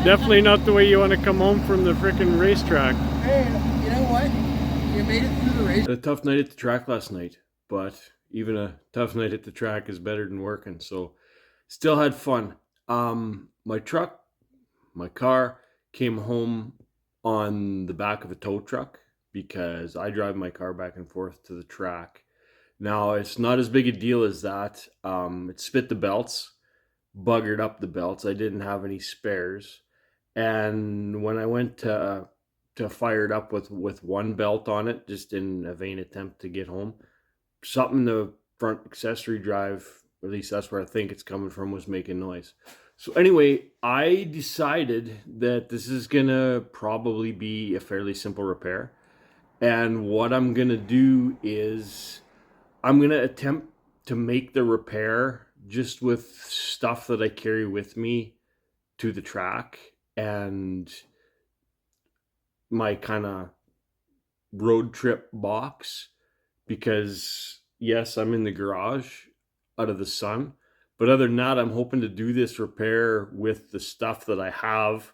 Definitely not the way you want to come home from the freaking racetrack. Hey, you know what? You made it through the race. Had a tough night at the track last night, but even a tough night at the track is better than working. So, still had fun. My car came home on the back of a tow truck because I drive my car back and forth to the track. Now, it's not as big a deal as that. It spit the belts, buggered up the belts. I didn't have any spares. And when I went to fire it up with one belt on it, just in a vain attempt to get home, something the front accessory drive, or at least that's where I think it's coming from, was making noise. So anyway, I decided that this is gonna probably be a fairly simple repair. And what I'm gonna do is I'm gonna attempt to make the repair just with stuff that I carry with me to the track and my kind of road trip box, because yes, I'm in the garage out of the sun, but other than that, I'm hoping to do this repair with the stuff that I have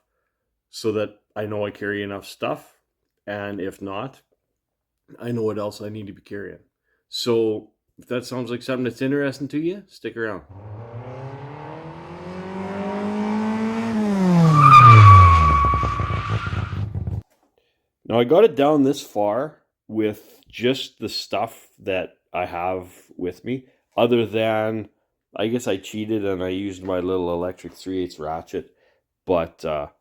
so that I know I carry enough stuff, and if not, I know what else I need to be carrying. So if that sounds like something that's interesting to you, stick around. Now I got it down this far with just the stuff that I have with me, other than I guess I cheated and I used my little electric 3/8 ratchet, but I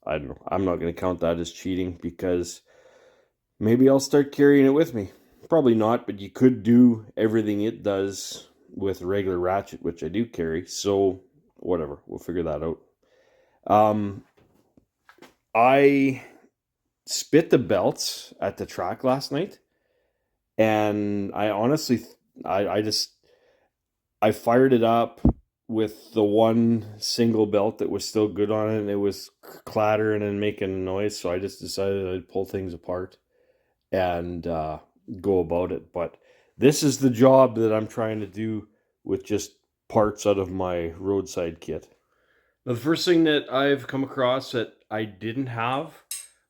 don't know. I'm not going to count that as cheating because maybe I'll start carrying it with me. Probably not, but you could do everything it does with a regular ratchet, which I do carry. So whatever, we'll figure that out. Um, I spit the belts at the track last night, and I honestly, I just I fired it up with the one single belt that was still good on it, and it was clattering and making a noise. So I just decided I'd pull things apart and go about it. But this is the job that I'm trying to do with just parts out of my roadside kit. Now, the first thing that I've come across that I didn't have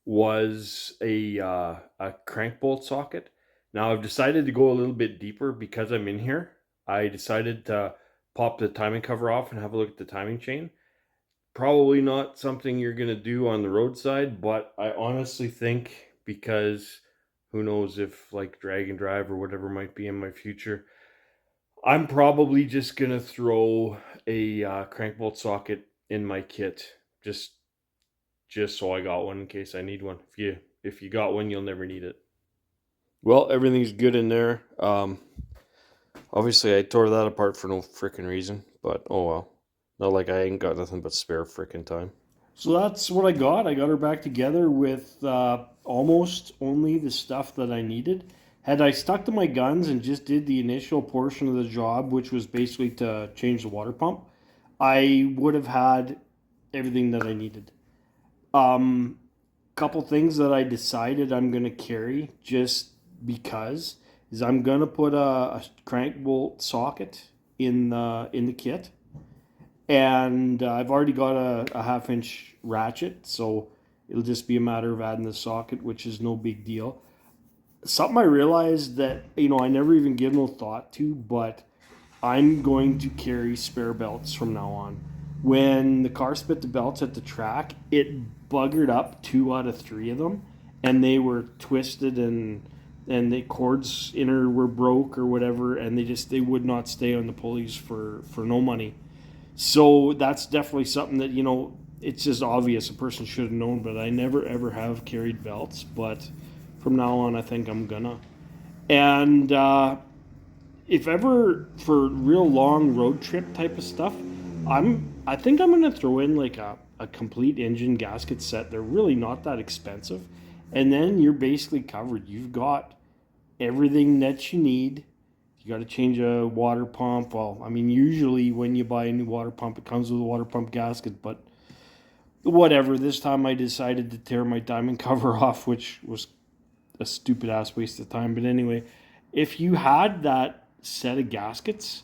was a crank bolt socket. Now I've decided to go a little bit deeper because I'm in here. I decided to pop the timing cover off and have a look at the timing chain. Probably not something you're going to do on the roadside, but I honestly think, because who knows if like drag and drive or whatever might be in my future, I'm probably just going to throw a crank bolt socket in my kit, just so I got one in case I need one. If you got one, you'll never need it. Well, everything's good in there. Obviously I tore that apart for no freaking reason, but oh well. Not like I ain't got nothing but spare freaking time. So that's what I got. I got her back together with almost only the stuff that I needed. Had I stuck to my guns and just did the initial portion of the job, which was basically to change the water pump, I would have had everything that I needed. Couple things that I decided I'm gonna carry just because is I'm gonna put a crank bolt socket in the kit, and I've already got a half-inch ratchet, so it'll just be a matter of adding the socket, which is no big deal. Something I realized that I never even give no thought to, but I'm going to carry spare belts from now on. When the car spit the belts at the track, it buggered up 2 out of 3 of them, and they were twisted, and the cords inner were broke or whatever, and they would not stay on the pulleys for no money. So that's definitely something that it's just obvious a person should have known, but I never ever have carried belts. But from now on, I think I'm gonna. And if ever for real long road trip type of stuff, I think I'm gonna throw in like a complete engine gasket set. They're really not that expensive, and then you're basically covered. You've got everything that you need. You got to change a water pump. Well, I mean, usually when you buy a new water pump, it comes with a water pump gasket, but whatever. This time I decided to tear my diamond cover off, which was a stupid ass waste of time. But anyway, if you had that set of gaskets,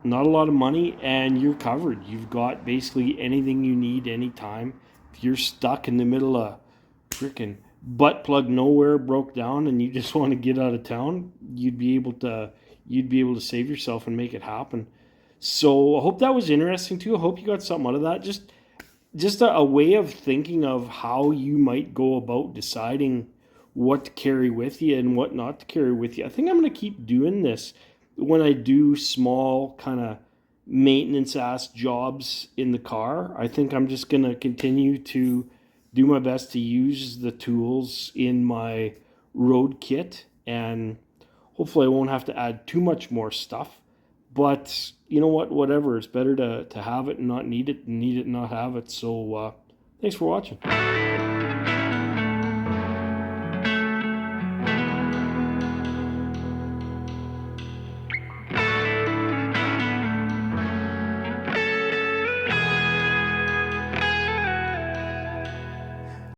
not a lot of money, and you're covered. You've got basically anything you need anytime. if you're stuck in the middle of freaking butt plug nowhere, broke down, and you just want to get out of town, you'd be able to save yourself and make it happen. So I hope that was interesting too. I hope you got something out of that. Just a way of thinking of how you might go about deciding what to carry with you and what not to carry with you. I think I'm going to keep doing this when I do small kind of maintenance ass jobs in the car. I think I'm just going to continue to do my best to use the tools in my road kit, and hopefully I won't have to add too much more stuff. But you know what? Whatever. It's better to have it and not need it, and need it and not have it. So thanks for watching.